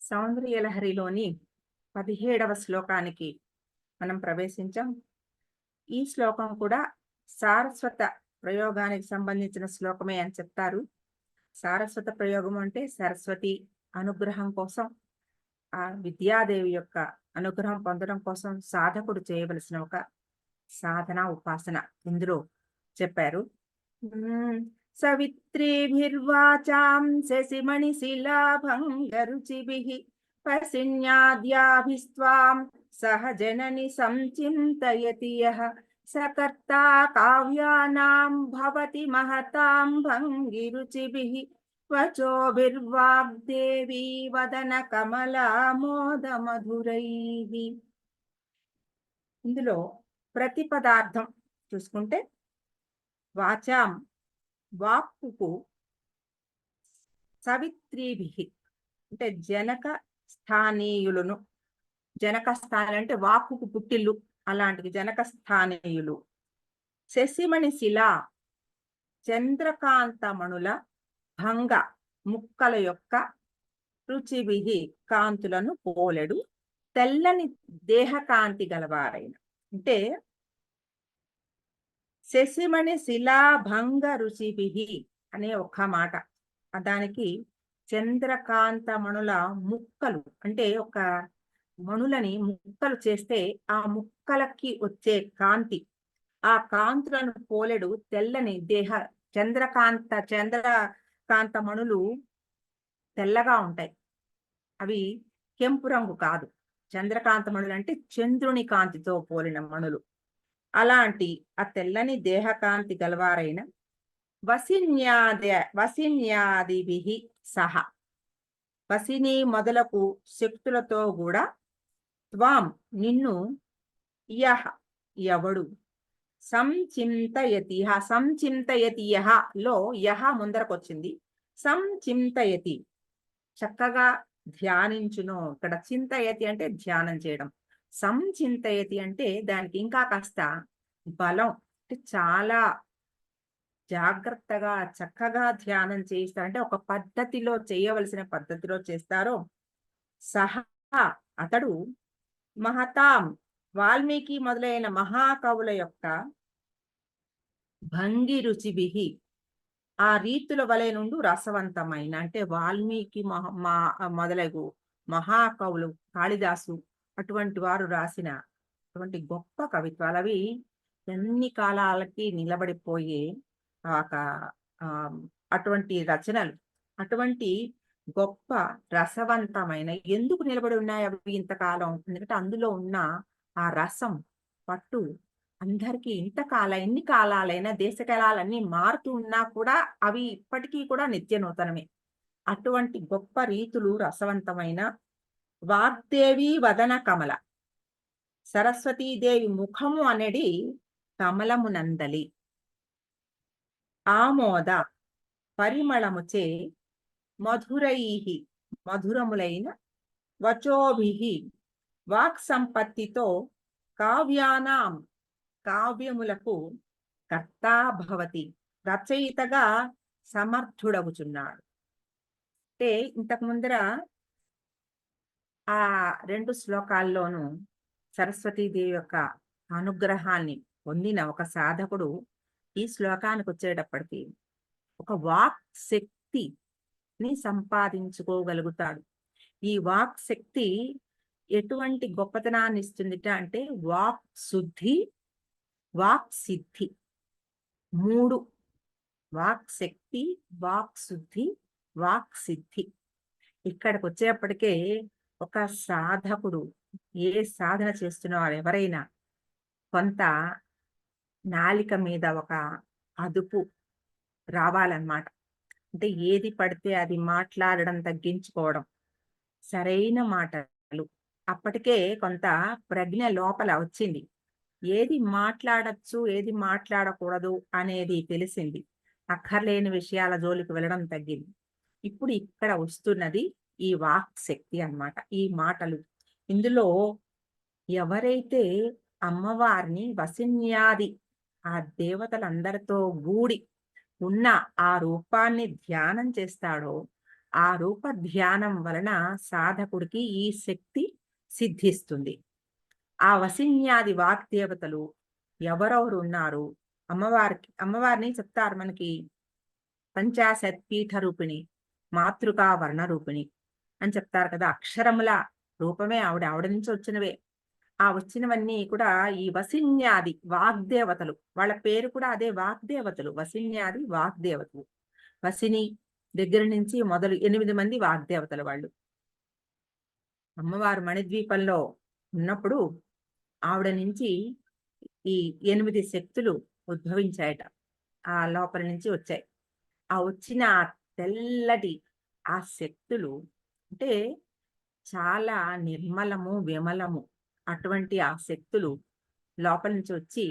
సౌందర్యలహరిలోని 17వ శ్లోకానికి మనం ప్రవేశించాం. ఈ శ్లోకం కూడా సారస్వత ప్రయోగానికి సంబంధించిన శ్లోకమే అని చెప్తారు. సారస్వత ప్రయోగం అంటే సరస్వతి అనుగ్రహం కోసం, ఆ విద్యాదేవి యొక్క అనుగ్రహం పొందడం కోసం సాధకుడు చేయవలసిన ఒక సాధన ఉపాసన ఇందులో చెప్పారు. సవిత్రీభిర్వాచాం శశిమణిశిలాభంగరుచిభిః పసిన్యాద్యాభిస్త్వాం సహ జనని సంచింతయతి యః సకర్తా కావ్యానాం భవతి మహతాం భంగిరుచిభిః వచోభిర్వాగ్దేవీ వదన కమలామోదమధురైః. ఇందులో ప్రతి పదార్థం చూసుకుంటే వాచాం వాక్కుకు సవిత్రీభిః అంటే జనక స్థానీయులను, జనక స్థానం అంటే వాక్కుకు పుట్టిల్లు, అలాంటివి జనక స్థానీయులు. శశిమణి శిల చంద్రకాంతమణుల భంగ ముక్కల యొక్క రుచిభిః కాంతులను పోలెడు తెల్లని దేహకాంతి గలవారైన. అంటే శశిమణి శిలాభంగ రుచిభిః అనే ఒక్క మాట, దానికి చంద్రకాంతమణుల ముక్కలు అంటే ఒక మణులని ముక్కలు చేస్తే ఆ ముక్కలకి వచ్చే కాంతి, ఆ కాంతులను పోలెడు తెల్లని దేహ చంద్రకాంత మణులు తెల్లగా ఉంటాయి, అవి కెంపు రంగు కాదు. చంద్రకాంత మణులు అంటే చంద్రుని కాంతితో పోలిన మణులు. అలాంటి ఆ తెల్లని దేహకాంతి గలవారైన వసిన్యాదిభిః సహ వసిని మొదలకు శక్తులతో కూడా త్వాం నిన్ను యః ఎవడు సంచింతయతి సంచింతయతి యః లో యః ముందరకొచ్చింది. సంచింతయతి చక్కగా ధ్యానించును. ఇక్కడ చింతయతి అంటే ధ్యానం చేయడం, సంచింతయతి అంటే దానికి ఇంకా కాస్త బలం, అంటే చాలా జాగ్రత్తగా చక్కగా ధ్యానం చేయిస్తారంటే ఒక పద్ధతిలో చేయవలసిన పద్ధతిలో చేస్తారో. సహా అతడు మహతాం వాల్మీకి మొదలైన మహాకవుల యొక్క భంగి రుచిభిః ఆ రీతుల వలె నుండి రసవంతమైన, అంటే వాల్మీకి మొదలగు మహాకవులు, కాళిదాసు అటువంటి వారు రాసిన అటువంటి గొప్ప కవిత్వాలు, అవి ఎన్ని కాలాలకి నిలబడిపోయే అటువంటి రచనలు, అటువంటి గొప్ప రసవంతమైన. ఎందుకు నిలబడి ఉన్నాయి అవి ఇంతకాలం? ఎందుకంటే అందులో ఉన్న ఆ రసం పట్టు అందరికీ ఎన్ని కాలాలైనా దేశకాలన్నీ మారుతూ ఉన్నా కూడా అవి ఇప్పటికీ కూడా నిత్య నూతనమే. అటువంటి గొప్ప రీతులు రసవంతమైన వాగ్దేవి వదన కమల, సరస్వతీదేవి ముఖము అనేది కమలమునందలి ఆమోద పరిమళముచే మధురైః మధురములైన వచోభిః వాక్ సంపత్తితో కావ్యానాం కావ్యములకు కర్తా భవతి రచయితగా సమర్థుడగుచున్నాడు. అంటే ఇంతకు ముందర ఆ 2 శ్లోకాల్లోనూ సరస్వతీదేవి యొక్క అనుగ్రహాన్ని పొందిన ఒక సాధకుడు ఈ శ్లోకానికి వచ్చేటప్పటికి ఒక వాక్ శక్తిని సంపాదించుకోగలుగుతాడు. ఈ వాక్ శక్తి ఎటువంటి గొప్పతనాన్ని ఇస్తుందిట అంటే వాక్ శుద్ధి, వాక్ సిద్ధి, 3. వాక్ శక్తి, వాక్ శుద్ధి, వాక్ సిద్ధి. ఇక్కడికి వచ్చేప్పటికే ఒక సాధకుడు ఏ సాధన చేస్తున్నవారు ఎవరైనా కొంత నాలిక మీద ఒక అదుపు రావాలన్నమాట. అంటే ఏది పడితే అది మాట్లాడడం తగ్గించుకోవడం, సరైన మాటలు. అప్పటికే కొంత ప్రజ్ఞ లోపల వచ్చింది, ఏది మాట్లాడచ్చు ఏది మాట్లాడకూడదు అనేది తెలిసింది. అక్కర్లేని విషయాల జోలికి వెళ్ళడం తగ్గింది. ఇప్పుడు ఇక్కడ వస్తున్నది ఈ వాక్ శక్తి అన్నమాట, ఈ మాటలు. ఇందులో ఎవరైతే అమ్మవారిని వసిన్యాది ఆ దేవతలందరితో గూడి ఉన్న ఆ రూపాన్ని ధ్యానం చేస్తాడో ఆ రూప ధ్యానం వలన సాధకుడికి ఈ శక్తి సిద్ధిస్తుంది. ఆ వసిన్యాది వాగ్దేవతలు ఎవరెవరు ఉన్నారు? అమ్మవారిని చెప్తారు మనకి. పంచాశత్ పీఠ రూపిణి, మాతృకా వర్ణ రూపిణి అని చెప్తారు కదా. అక్షరముల రూపమే ఆవిడ నుంచి వచ్చినవే. ఆ వచ్చినవన్నీ కూడా ఈ వసిన్యాది వాగ్దేవతలు. వాళ్ళ పేరు కూడా అదే, వాగ్దేవతలు. వసిన్యాది వాగ్దేవతలు. వసిని దగ్గర నుంచి మొదలు 8 మంది వాగ్దేవతలు వాళ్ళు. అమ్మవారు మణిద్వీపంలో ఉన్నప్పుడు ఆవిడ నుంచి ఈ 8 శక్తులు ఉద్భవించాయట. ఆ లోపల నుంచి వచ్చాయి. ఆ వచ్చిన తెల్లటి ఆ శక్తులు అంటే చాలా నిర్మలము, విమలము. అటువంటి ఆ శక్తులు లోపల నుంచి వచ్చి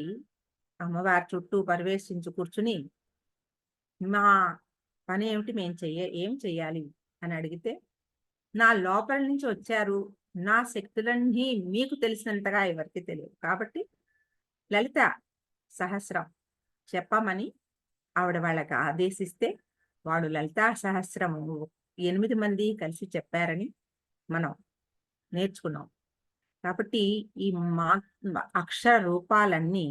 అమ్మవారి చుట్టూ పరివేషించి కూర్చుని, మా పనేమిటి, ఏం చెయ్యాలి అని అడిగితే, నా లోపల నుంచి వచ్చారు. నా శక్తులన్నీ మీకు తెలిసినంతగా ఎవరికీ తెలియదు. కాబట్టి లలిత సహస్రం చెప్పమని ఆవిడ వాళ్ళకి ఆదేశిస్తే, వాడు లలితా సహస్రము 8 మంది కలిసి చెప్పారని మనం నేర్చుకున్నాం. కాబట్టి ఈ మా అక్షర రూపాలన్నీ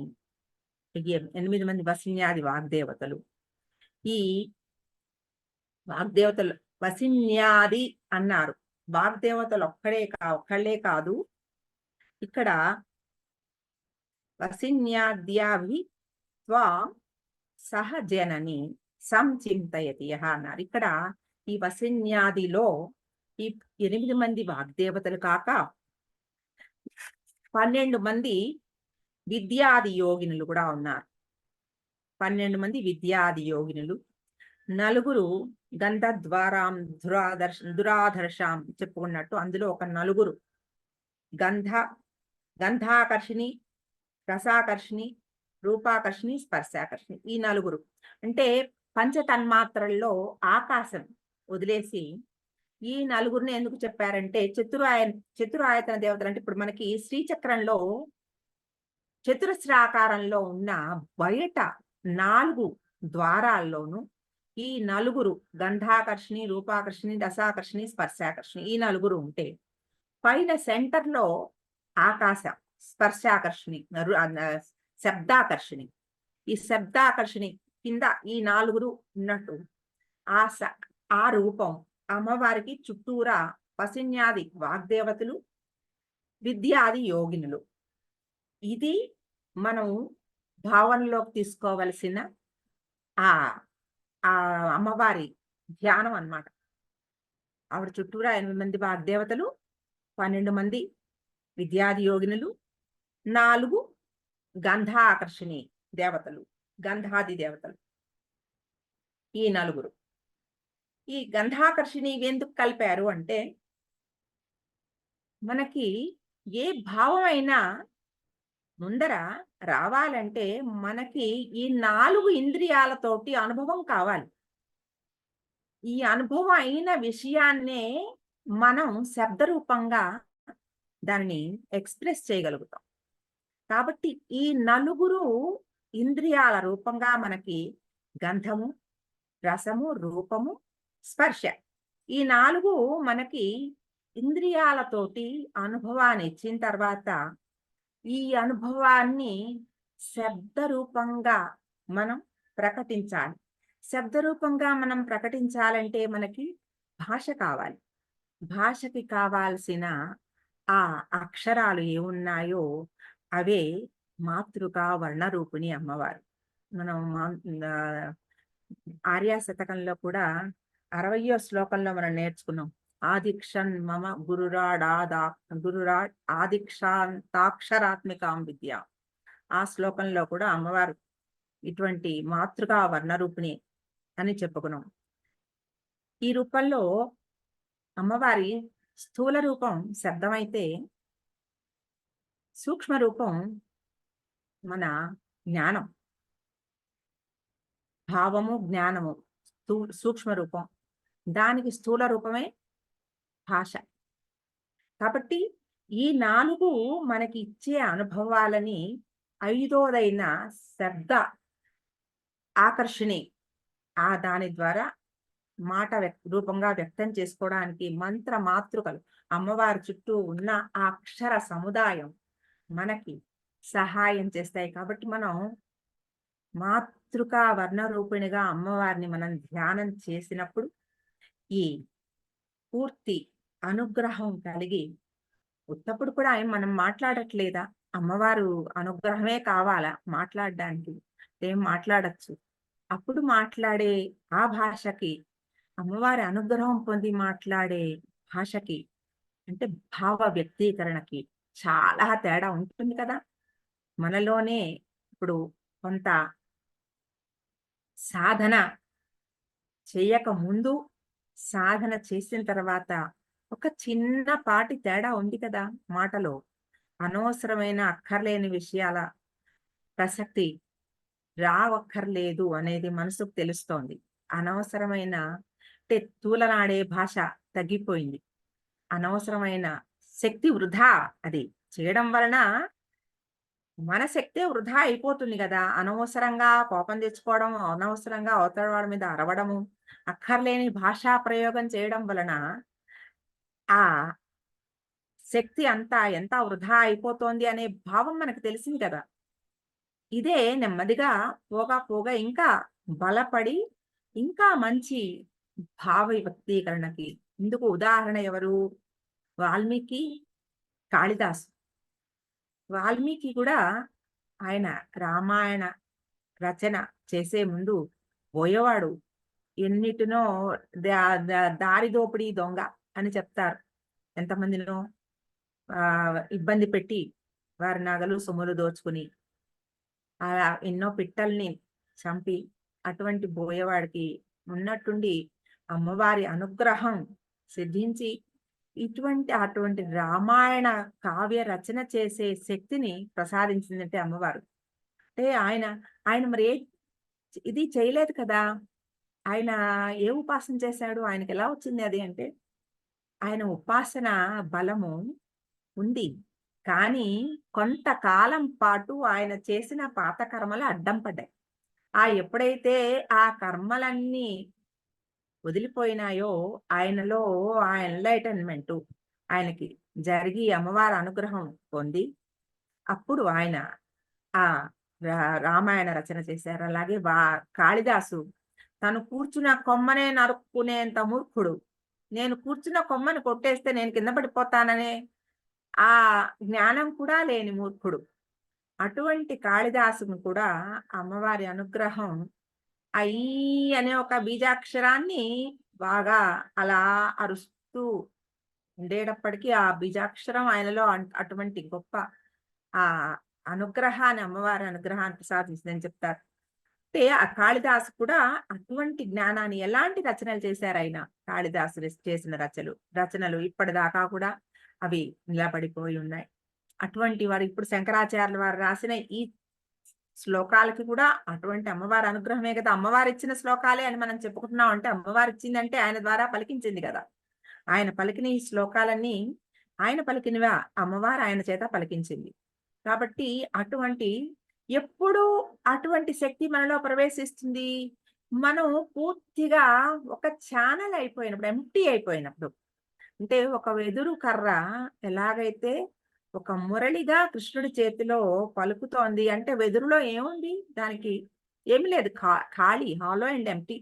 8 మంది వసిన్యాది వాగ్దేవతలు. ఈ వాగ్దేవతలు వసిన్యాది అన్నారు. వాగ్దేవతలు ఒక్కళ్ళే కాదు. ఇక్కడ వసిన్యాద్యాభి త్వాం సహ జనని సంచింతయతి అన్నారు. ఇక్కడ ఈ వసిన్యాదిలో ఈ 8 మంది వాగ్దేవతలు కాక 12 మంది విద్యాది యోగినులు కూడా ఉన్నారు. 12 మంది విద్యాది యోగినులు, 4 గంధద్వారాం దురాధర్షాం చెప్పుకున్నట్టు అందులో ఒక 4 గంధాకర్షిణి, రసాకర్షిణి, రూపాకర్షిణి, స్పర్శాకర్షిణి. ఈ 4 అంటే పంచతన్మాత్రల్లో ఆకాశం వదిలేసి ఈ 4 ఎందుకు చెప్పారంటే, చతురాయతన దేవతలు. అంటే ఇప్పుడు మనకి శ్రీచక్రంలో చతురస్రాకారంలో ఉన్న బయట 4 ద్వారాల్లోనూ ఈ 4 గంధాకర్షిణి, రూపాకర్షిణి, రసాకర్షిణి, స్పర్శాకర్షిణి ఈ 4 ఉంటే, పైన సెంటర్లో ఆకాశ స్పర్శాకర్షిణి, శబ్దాకర్షిణి. ఈ శబ్దాకర్షిణి కింద ఈ 4 ఉన్నట్టు ఆ రూపం అమ్మవారికి చుట్టూరా వసిన్యాది వాగ్దేవతలు, విద్యాది యోగినులు. ఇది మనం భావనలోకి తీసుకోవలసిన ఆ ఆ అమ్మవారి ధ్యానం అన్నమాట. ఆవిడ చుట్టూరా 8 మంది వాగ్దేవతలు, 12 మంది విద్యాది యోగినులు, 4 గంధాకర్షిణి దేవతలు, గంధాది దేవతలు. ఈ 4 ఈ గంధాకర్షిణి ఎందుకు కలిపారు అంటే, మనకి ఏ భావం అయినా ముందర రావాలంటే మనకి ఈ 4 ఇంద్రియాలతోటి అనుభవం కావాలి. ఈ అనుభవం అయిన విషయాన్నే మనం శబ్ద రూపంగా దాన్ని ఎక్స్‌ప్రెస్ చేయగలుగుతాం. కాబట్టి ఈ 4 ఇంద్రియాల రూపంగా మనకి గంధము, రసము, రూపము, స్పర్శ. ఈ 4 మనకి ఇంద్రియాలతోటి అనుభవాన్ని ఇచ్చిన తర్వాత, ఈ అనుభవాన్ని శబ్ద రూపంగా మనం ప్రకటించాలి. శబ్ద రూపంగా మనం ప్రకటించాలంటే మనకి భాష కావాలి. భాషకి కావాల్సిన ఆ అక్షరాలు ఏమున్నాయో అవే మాతృకా వర్ణరూపిణి అమ్మవారు. మనం ఆర్యా శతకంలో కూడా 60వ శ్లోకంలో మనం నేర్చుకున్నాం. ఆదిక్షన్ మమ గురురాడ్ ఆదిక్షాంతాక్షరాత్మికాం విద్య. ఆ శ్లోకంలో కూడా అమ్మవారు ఇటువంటి మాతృకా వర్ణరూపిణి అని చెప్పుకున్నాం. ఈ రూపంలో అమ్మవారి స్థూల రూపం శబ్దమైతే, సూక్ష్మ రూపం మన జ్ఞానం, భావము, జ్ఞానము సూక్ష్మ రూపం. దానికి స్థూల రూపమే భాష. కాబట్టి ఈ 4 మనకి ఇచ్చే అనుభవాలని 5వదైన శబ్ద ఆకర్షణి దాని ద్వారా మాట రూపంగా వ్యక్తం చేసుకోవడానికి మంత్ర మాతృకలు అమ్మవారి చుట్టూ ఉన్న ఆ అక్షర సముదాయం మనకి సహాయం చేస్తాయి. కాబట్టి మనం మాతృకా వర్ణ రూపిణిగా అమ్మవారిని మనం ధ్యానం చేసినప్పుడు ఈ పూర్తి అనుగ్రహం కలిగి ఉత్తప్పుడు కూడా మనం మాట్లాడట్లేదా? అమ్మవారు అనుగ్రహమే కావాలా మాట్లాడడానికి? ఏం మాట్లాడొచ్చు. అప్పుడు మాట్లాడే ఆ భాషకి, అమ్మవారి అనుగ్రహం పొంది మాట్లాడే భాషకి, అంటే భావ వ్యక్తీకరణకి చాలా తేడా ఉంటుంది కదా! మనలోనే ఇప్పుడు కొంత సాధన చెయ్యక ముందు, సాధన చేసిన తర్వాత ఒక చిన్నపాటి తేడా ఉంది కదా మాటలో. అనవసరమైన అక్కర్లేని విషయాల ప్రసక్తి రావక్కర్లేదు అనేది మనసుకు తెలుస్తోంది. అనవసరమైన అంటే తూలనాడే భాష తగ్గిపోయింది. అనవసరమైన శక్తి వృధా అది చేయడం వలన మన శక్తే వృధా అయిపోతుంది గదా! అనవసరంగా కోపం తెచ్చుకోవడం, అనవసరంగా అవతల వాడి మీద అరవడము, అక్కర్లేని భాషా ప్రయోగం చేయడం వలన ఆ శక్తి అంతా ఎంత వృధా అయిపోతోంది అనే భావం మనకు తెలిసింది కదా! ఇదే నెమ్మదిగా పోగా పోగా ఇంకా బలపడి, ఇంకా మంచి భావ వ్యక్తీకరణకి ఇందుకు ఉదాహరణ ఎవరు? వాల్మీకి, కాళిదాసు. వాల్మీకి కూడా ఆయన రామాయణ రచన చేసే ముందు బోయేవాడు. ఎన్నిటినో దా దా దారి దోపిడీ దొంగ అని చెప్తారు. ఎంతమందినో ఇబ్బంది పెట్టి వారి నగలు, సొమ్ములు దోచుకుని అలా ఎన్నో పిట్టల్ని చంపి అటువంటి బోయవాడికి ఉన్నట్టుండి అమ్మవారి అనుగ్రహం సిద్ధించి అటువంటి రామాయణ కావ్య రచన చేసే శక్తిని ప్రసాదించిందంటే అమ్మవారు. అంటే ఆయన మరి ఇది చేయలేదు కదా! ఆయన ఏ ఉపాసన చేశాడు? ఆయనకెలా వచ్చింది అది అంటే, ఆయన ఉపాసన బలము ఉంది. కానీ కొంతకాలం పాటు ఆయన చేసిన పాత కర్మలు అడ్డం పడ్డాయి. ఎప్పుడైతే ఆ కర్మలన్నీ వదిలిపోయినాయో ఆయనలో ఆ ఎన్‌లైటన్‌మెంటు ఆయనకి జరిగి అమ్మవారి అనుగ్రహం పొంది, అప్పుడు ఆయన ఆ రామాయణ రచన చేశారు. అలాగే కాళిదాసు తను కూర్చున్న కొమ్మనే నరుక్కునేంత మూర్ఖుడు. నేను కూర్చున్న కొమ్మని కొట్టేస్తే నేను కింద పడిపోతాననే ఆ జ్ఞానం కూడా లేని మూర్ఖుడు. అటువంటి కాళిదాసును కూడా అమ్మవారి అనుగ్రహం ఐ అనే ఒక బీజాక్షరాన్ని బాగా అలా అరుస్తూ ఉండేటప్పటికీ ఆ బీజాక్షరం ఆయనలో అటువంటి గొప్ప ఆ అనుగ్రహాన్ని అమ్మవారి అనుగ్రహాన్ని ప్రసాదించిందని చెప్తారు. అంటే ఆ కాళిదాసు కూడా అటువంటి జ్ఞానాన్ని ఎలాంటి రచనలు చేశారాయన. కాళిదాసు చేసిన రచనలు ఇప్పటిదాకా కూడా అవి నిలబడిపోయి ఉన్నాయి. అటువంటి వారు ఇప్పుడు శంకరాచార్యుల వారు రాసిన ఈ శ్లోకాలకి కూడా అటువంటి అమ్మవారి అనుగ్రహమే కదా! అమ్మవారిచ్చిన శ్లోకాలే అని మనం చెప్పుకుంటున్నాం అంటే అమ్మవారిచ్చిందంటే ఆయన ద్వారా పలికించింది కదా! ఆయన పలికిన ఈ శ్లోకాలన్నీ ఆయన పలికినవా అమ్మవారు ఆయన చేత పలికించింది. కాబట్టి ఎప్పుడు అటువంటి శక్తి మనలో ప్రవేశిస్తుంది? మనం పూర్తిగా ఒక ఛానెల్ అయిపోయినప్పుడు, ఎంప్టీ అయిపోయినప్పుడు. అంటే ఒక వెదురు కర్ర ఎలాగైతే ఒక మురళిగా కృష్ణుడి చేతిలో పలుకుతోంది అంటే వెదురులో ఏముంది? దానికి ఏమి లేదు. ఖాళీ హాలో అండ్ ఎంప్టీ.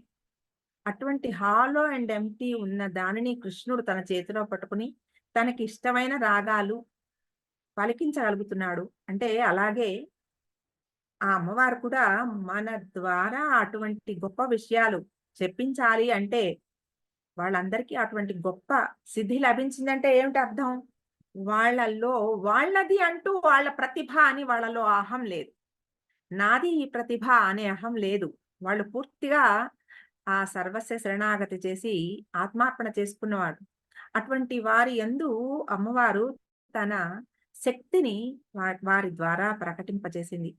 అటువంటి హాలో అండ్ ఎంప్టీ ఉన్న దానిని కృష్ణుడు తన చేతిలో పట్టుకుని తనకిష్టమైన రాగాలు పలికించగలుగుతున్నాడు. అంటే అలాగే ఆ అమ్మవారు కూడా మన ద్వారా అటువంటి గొప్ప విషయాలు చెప్పించాలి అంటే వాళ్ళందరికీ అటువంటి గొప్ప సిద్ధి లభించిందంటే ఏమిటి అర్థం? వాళ్ళల్లో వాళ్ళది అంటూ వాళ్ళ ప్రతిభ అని వాళ్ళలో అహం లేదు. నాది ఈ ప్రతిభ అనే అహం లేదు. వాళ్ళు పూర్తిగా ఆ సర్వస్వ శరణాగతి చేసి ఆత్మార్పణ చేసుకున్నవాడు. అటువంటి వారి యందు అమ్మవారు తన శక్తిని వారి ద్వారా ప్రకటింపజేసింది.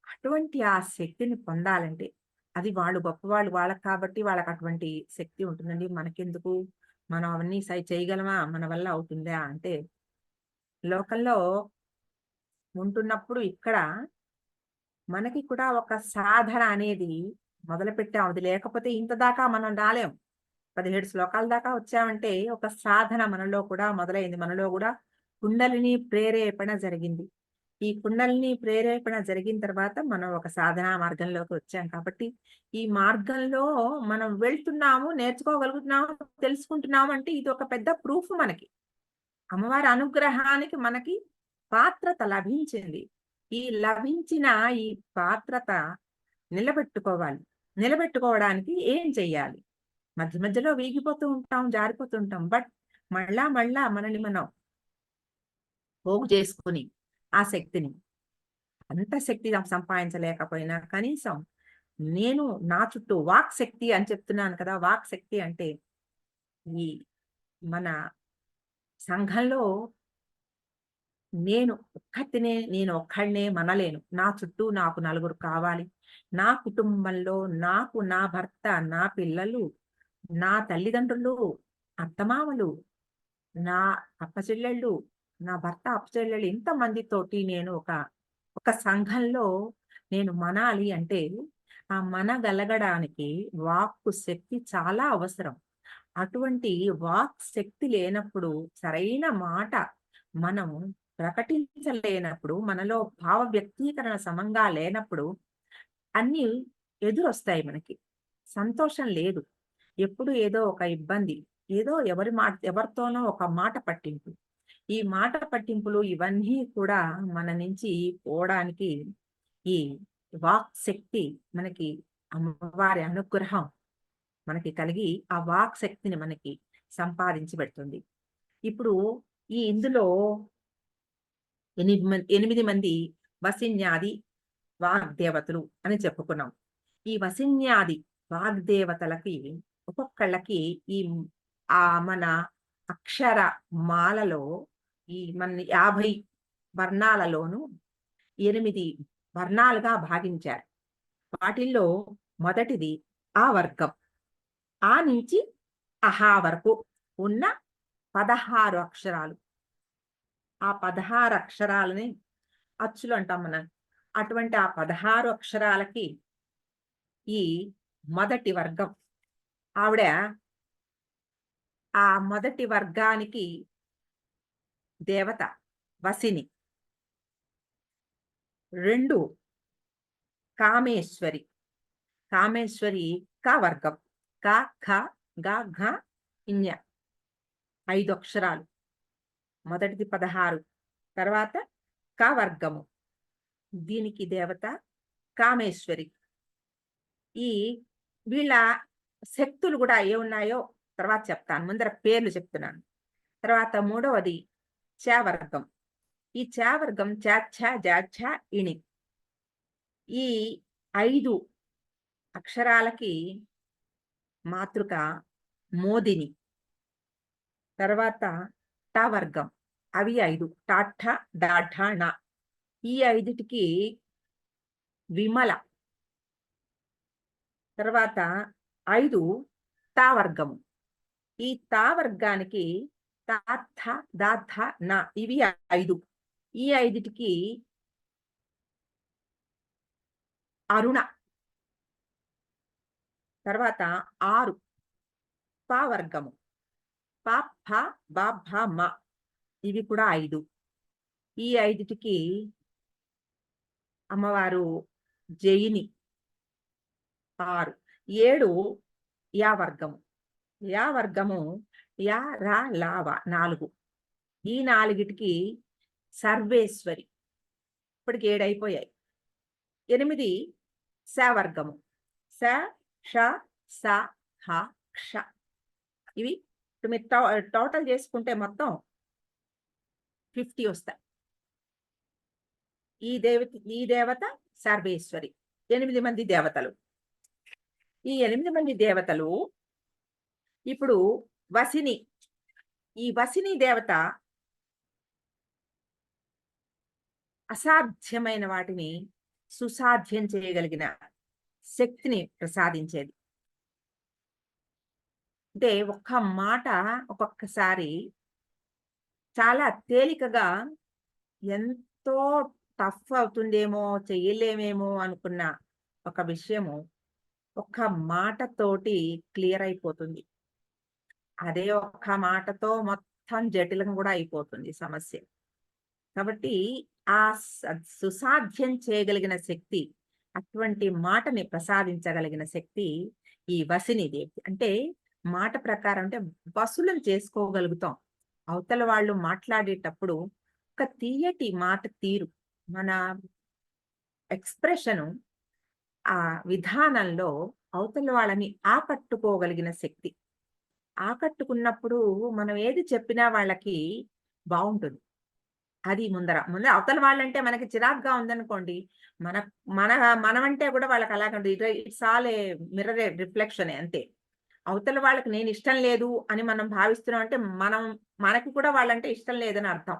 అటువంటి ఆ శక్తిని పొందాలంటే అది వాళ్ళు గొప్పవాళ్ళు. వాళ్ళకి కాబట్టి వాళ్ళకటువంటి శక్తి ఉంటుందండి. మనకెందుకు? మనం అవన్నీ చేయగలమా? మన వల్ల అవుతుందా? అంటే లోకంలో ఉంటున్నప్పుడు ఇక్కడ మనకి కూడా ఒక సాధన అనేది మొదలుపెట్టాం. అది లేకపోతే ఇంత దాకా మనం రాలేం. 17 శ్లోకాల దాకా వచ్చామంటే ఒక సాధన మనలో కూడా మొదలైంది. మనలో కూడా కుండలిని ప్రేరేపణ జరిగింది. ఈ కుండలిని ప్రేరేపణ జరిగిన తర్వాత మనం ఒక సాధనా మార్గంలోకి వచ్చాం కాబట్టి, ఈ మార్గంలో మనం వెళ్తున్నాము, నేర్చుకోగలుగుతున్నాము, తెలుసుకుంటున్నాము అంటే ఇది ఒక పెద్ద ప్రూఫ్ మనకి. అమ్మవారి అనుగ్రహానికి మనకి పాత్రత లభించింది. ఈ లభించిన ఈ పాత్రత నిలబెట్టుకోవాలి. నిలబెట్టుకోవడానికి ఏం చెయ్యాలి? మధ్య మధ్యలో వీగిపోతూ ఉంటాం, జారిపోతూ ఉంటాం. బట్ మళ్ళా మనల్ని మనం పోగు చేసుకొని ఆ శక్తిని, అంత శక్తి సంపాదించలేకపోయినా కనీసం నేను నా చుట్టూ వాక్ శక్తి అని చెప్తున్నాను కదా! వాక్ శక్తి అంటే ఈ మన సంఘంలో నేను ఒక్కడినే మనలేను. నా చుట్టూ నాకు నలుగురు కావాలి. నా కుటుంబంలో నాకు నా భర్త, నా పిల్లలు, నా తల్లిదండ్రులు, అత్తమామలు, నా అప్పచెల్లెళ్ళు, నా భర్త అప్పచెల్లెళ్ళు ఇంతమందితోటి నేను ఒక సంఘంలో నేను మనాలి అంటే, ఆ మనగలగడానికి వాక్కు శక్తి చాలా అవసరం. అటువంటి వాక్ శక్తి లేనప్పుడు, సరైన మాట మనం ప్రకటించలేనప్పుడు, మనలో భావ వ్యక్తీకరణ సమంగా లేనప్పుడు అన్నీ ఎదురొస్తాయి మనకి. సంతోషం లేదు. ఎప్పుడు ఏదో ఒక ఇబ్బంది, ఏదో ఎవరితోనో ఒక మాట పట్టింపు. ఈ మాట పట్టింపులు ఇవన్నీ కూడా మన నుంచి పోవడానికి ఈ వాక్ శక్తి మనకి అమ్మవారి అనుగ్రహం మనకి కలిగి ఆ వాక్ శక్తిని మనకి సంపాదించి పెడుతుంది. ఇప్పుడు ఇందులో 8 మంది వసిన్యాది వాగ్దేవతలు అని చెప్పుకున్నాం. ఈ వసిన్యాది వాగ్దేవతలకి ఒక్కొక్కళ్ళకి ఈ మన అక్షర మాలలో మన 50 వర్ణాలలోను 8 వర్ణాలుగా భాగించారు. వాటిల్లో మొదటిది ఆ వర్గం. ఆ నుంచి అహా వరకు ఉన్న 16 అక్షరాలు. ఆ 16 అక్షరాలని అచ్చులు అంటాం మనం. అటువంటి ఆ 16 అక్షరాలకి ఈ మొదటి వర్గం ఆవిడ ఆ మొదటి వర్గానికి దేవత వసిని. 2 కామేశ్వరి. కామేశ్వరి క వర్గం. క, ఖ, గ, ఘ, ఇඤ 5 అక్షరాలు. మొదటిది 16. తర్వాత క వర్గము. దీనికి దేవత కామేశ్వరి. ఈ వీళ్ళ శక్తులు కూడా ఏమున్నాయో తర్వాత చెప్తాను. ముందర పేర్లు చెప్తున్నాను. తర్వాత మూడవది చ వర్గం. ఈ చ వర్గం చ, ఛ, జ, ఝ, ఇణి. ఈ 5 అక్షరాలకి మాతృక మోదిని. తర్వాత ట వర్గం. అవి 5 టాఠ, డాఢ, ణ. ఈ 5టికి విమల. తర్వాత 5 తా వర్గము. ఈ తా వర్గానికి తాథ, దాథ, న. ఇవి 5. ఈ 5టికి అరుణ. తర్వాత 6 ప వర్గము. ప, ఫ, బ, భ, మ. ఇవి కూడా 5. ఈ 5టికి అమ్మవారు జయిని. 6. 7 యా వర్గము. యా వర్గము యా, రా, లావ 4. ఈ 4టికి సర్వేశ్వరి. ఇప్పటికి 7 అయిపోయాయి. 8 శ వర్గము. స, ష, స, హ, క్ష. ఇవి ఇప్పుడు మీరు టోటల్ చేసుకుంటే మొత్తం 50 వస్తాయి. ఈ దేవత సర్వేశ్వరి. 8 మంది దేవతలు. ఈ 8 మంది దేవతలు ఇప్పుడు వసిని. ఈ వసిని దేవత అసాధ్యమైన వాటిని సుసాధ్యం చేయగలిగిన శక్తిని ప్రసాదించేది. అంటే ఒక్క మాట ఒక్కొక్కసారి చాలా తేలికగా ఎంతో టఫ్ అవుతుందేమో, చెయ్యలేమేమో అనుకున్న ఒక విషయము ఒక్క మాటతోటి క్లియర్ అయిపోతుంది. అదే ఒక్క మాటతో మొత్తం జటిలం కూడా అయిపోతుంది సమస్య. కాబట్టి ఆ సుసాధ్యం చేయగలిగిన శక్తి, అటువంటి మాటని ప్రసాదించగలిగిన శక్తి ఈ వసినిదేవి. అంటే మాట ప్రకారం అంటే వసులను చేసుకోగలుగుతాం. అవతల వాళ్ళు మాట్లాడేటప్పుడు ఒక తీయటి మాట తీరు, మన ఎక్స్‌ప్రెషను, ఆ విధానంలో అవతల వాళ్ళని ఆకట్టుకోగలిగిన శక్తి. ఆకట్టుకున్నప్పుడు మనం ఏది చెప్పినా వాళ్ళకి బావుంటుంది. అది ముందర అవతల వాళ్ళంటే మనకి చిరాకుగా ఉందనుకోండి, మన మన మనమంటే కూడా వాళ్ళకి అలాగే ఉంటది. ఇట్స్ ఆల్ ఏ మిర్రర్ రిఫ్లెక్షనే అంతే. అవతల వాళ్ళకి నేను ఇష్టం లేదు అని మనం భావిస్తున్నాం అంటే, మనకి కూడా వాళ్ళంటే ఇష్టం లేదని అర్థం.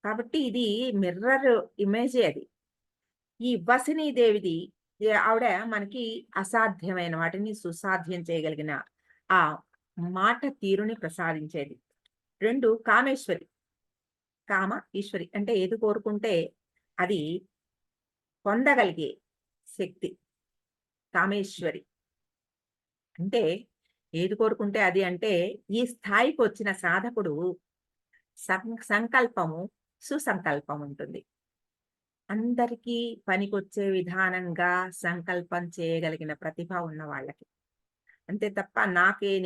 కాబట్టి ఇది మిర్రర్ ఇమేజే అది. ఈ వసినీ దేవిది ఆవిడ మనకి అసాధ్యమైన వాటిని సుసాధ్యం చేయగలిగిన ఆ మాట తీరుని ప్రసాదించేది. 2 కామేశ్వరి. కామ, ఈశ్వరి అంటే ఏది కోరుకుంటే అది పొందగలిగే శక్తి కామేశ్వరి. అంటే ఏది కోరుకుంటే అది అంటే ఈ స్థాయికొచ్చిన సాధకుడు సంకల్పము, సుసంకల్పం ఉంటుంది. అందరికీ పనికొచ్చే విధానంగా సంకల్పం చేయగలిగిన ప్రతిభ ఉన్న వాళ్ళకి. అంతే తప్ప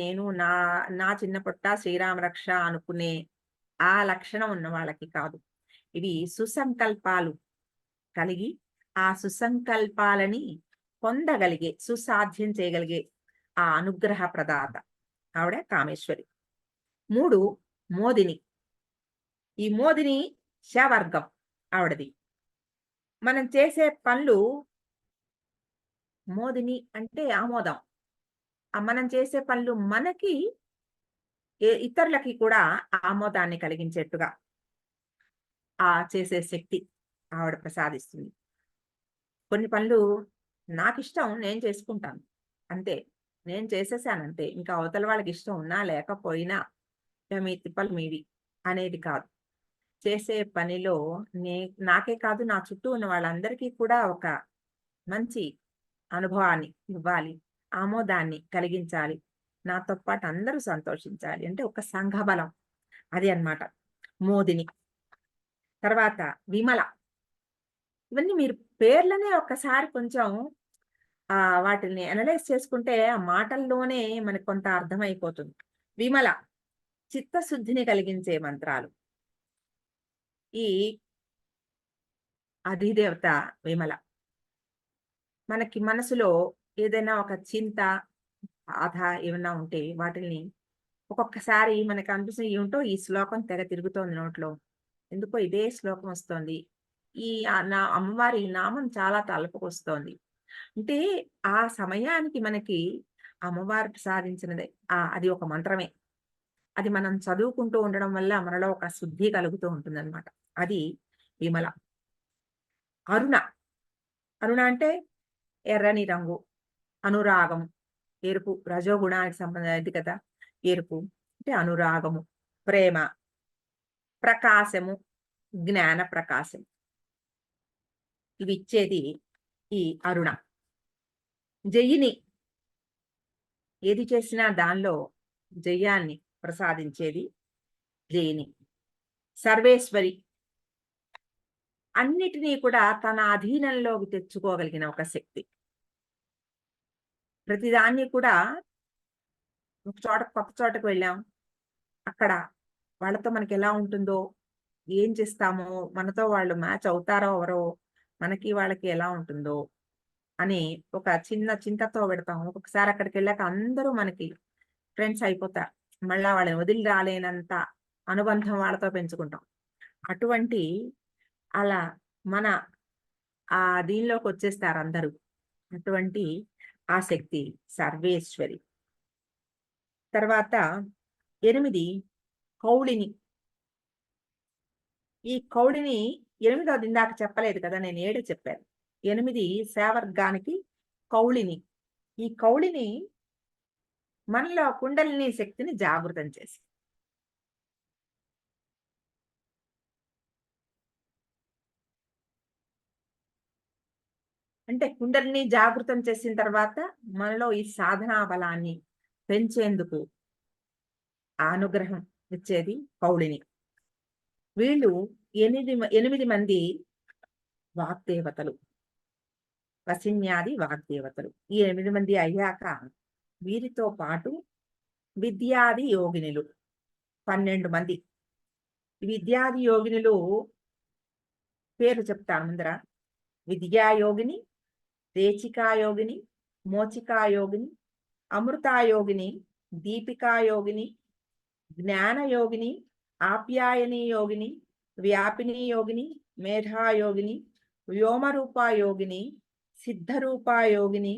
నేను నా చిన్న పొట్ట శ్రీరామ రక్ష అనుకునే ఆ లక్షణం ఉన్న వాళ్ళకి కాదు. ఇవి సుసంకల్పాలు కలిగి, ఆ సుసంకల్పాలని పొందగలిగే, సుసాధ్యం చేయగలిగే ఆ అనుగ్రహ ప్రదాత. ఆవిడ కామేశ్వరి. 3 మోదిని. ఈ మోదిని షవర్గం ఆవిడది. మనం చేసే పనులు మోదిని అంటే ఆమోదం. మనం చేసే పనులు మనకి ఇతరులకి కూడా ఆమోదాన్ని కలిగించేట్టుగా చేసే శక్తి ఆవిడ ప్రసాదిస్తుంది. కొన్ని పనులు నాకిష్టం నేను చేసుకుంటాను. అంతే. నేను చేసేసానంతే. ఇంకా అవతల వాళ్ళకి ఇష్టం ఉన్నా లేకపోయినా ఇక మీ తిప్పలు మీవి అనేది కాదు. చేసే పనిలో నే నాకే కాదు నా చుట్టూ ఉన్న వాళ్ళందరికీ కూడా ఒక మంచి అనుభవాన్ని ఇవ్వాలి. ఆమోదాన్ని కలిగించాలి. నాతో పాటు అందరూ సంతోషించాలి. అంటే ఒక సంఘబలం. అది అన్నమాట. మోదిని. తర్వాత విమల. ఇవన్నీ మీరు పేర్లనే ఒక్కసారి కొంచెం వాటిల్ని అనలైజ్ చేసుకుంటే ఆ మాటల్లోనే మనకు కొంత అర్థమైపోతుంది. విమల చిత్తశుద్ధిని కలిగించే మంత్రాలు. ఈ అధిదేవత విమల. మనకి మనసులో ఏదైనా ఒక చింత, బాధ ఏమన్నా ఉంటే వాటిల్ని ఒక్కొక్కసారి మనకు అనిపిస్తుంది ఏమిటో ఈ శ్లోకం తెగ తిరుగుతోంది నోట్లో. ఎందుకో ఇదే శ్లోకం వస్తోంది. నా అమ్మవారి నామం చాలా తలపుకొస్తోంది. అంటే ఆ సమయానికి మనకి అమ్మవారు ప్రసాదించినదే అది ఒక మంత్రమే. అది మనం చదువుకుంటూ ఉండడం వల్ల మనలో ఒక శుద్ధి కలుగుతూ ఉంటుందన్నమాట. అది విమల. అరుణ. అరుణ అంటే ఎర్రని రంగు, అనురాగం, ఎరుపు రజోగుణానికి ఇది కదా! ఎరుపు అంటే అనురాగము, ప్రేమ, ప్రకాశము, జ్ఞాన ప్రకాశం. ఇవిచ్చేది ఈ అరుణ. జయిని. ఏది చేసినా దానిలో జయాన్ని ప్రసాదించేది జయిని. సర్వేశ్వరి. అన్నిటినీ కూడా తన అధీనంలోకి తెచ్చుకోగలిగిన ఒక శక్తి. ప్రతిదాన్ని కూడా ఒక చోట కొత్త చోటకి వెళ్ళాం. అక్కడ వాళ్ళతో మనకెలా ఉంటుందో, ఏం చేస్తామో, మనతో వాళ్ళు మ్యాచ్ అవుతారో అవ్వరో, మనకి వాళ్ళకి ఎలా ఉంటుందో అని ఒక చిన్న చింతతో పెడతాం. ఒక్కొక్కసారి అక్కడికెళ్ళాక అందరూ మనకి ఫ్రెండ్స్ అయిపోతారు. మళ్ళా వాళ్ళని వదిలి రాలేనంత అనుబంధం వాళ్ళతో పెంచుకుంటాం. అటువంటి అలా మన దీనిలోకొచ్చేస్తారందరూ. అటువంటి ఆ శక్తి సర్వేశ్వరి. తర్వాత 8 కౌళిని. ఈ కౌళిని ఎనిమిదోది ఇందాక చెప్పలేదు కదా! నేను 7 చెప్పాను. 8 సేవర్గానికి కౌళిని. ఈ కౌళిని మనలో కుండలిని శక్తిని జాగృతం చేసి అంటే కుండలిని జాగృతం చేసిన తర్వాత మనలో ఈ సాధనా బలాన్ని పెంచేందుకు ఆ అనుగ్రహం ఇచ్చేది కౌళిని. వీళ్ళు 8 మంది వాగ్దేవతలు, వసిన్యాది వాగ్దేవతలు. ఈ 8 మంది అయ్యాక వీరితో పాటు విద్యాది యోగినులు 12 మంది. విద్యాది యోగినులు పేరు చెప్తాను ముందర. విద్యాయోగిని, రేచికాయోగిని, మోచికాయోగిని, అమృతాయోగిని, దీపికాయోగిని, జ్ఞానయోగిని, ఆప్యాయని యోగిని, వ్యాపిని యోగిని, మేధాయోగిని, వ్యోమరూపాయోగిని, సిద్ధరూపాయోగిని,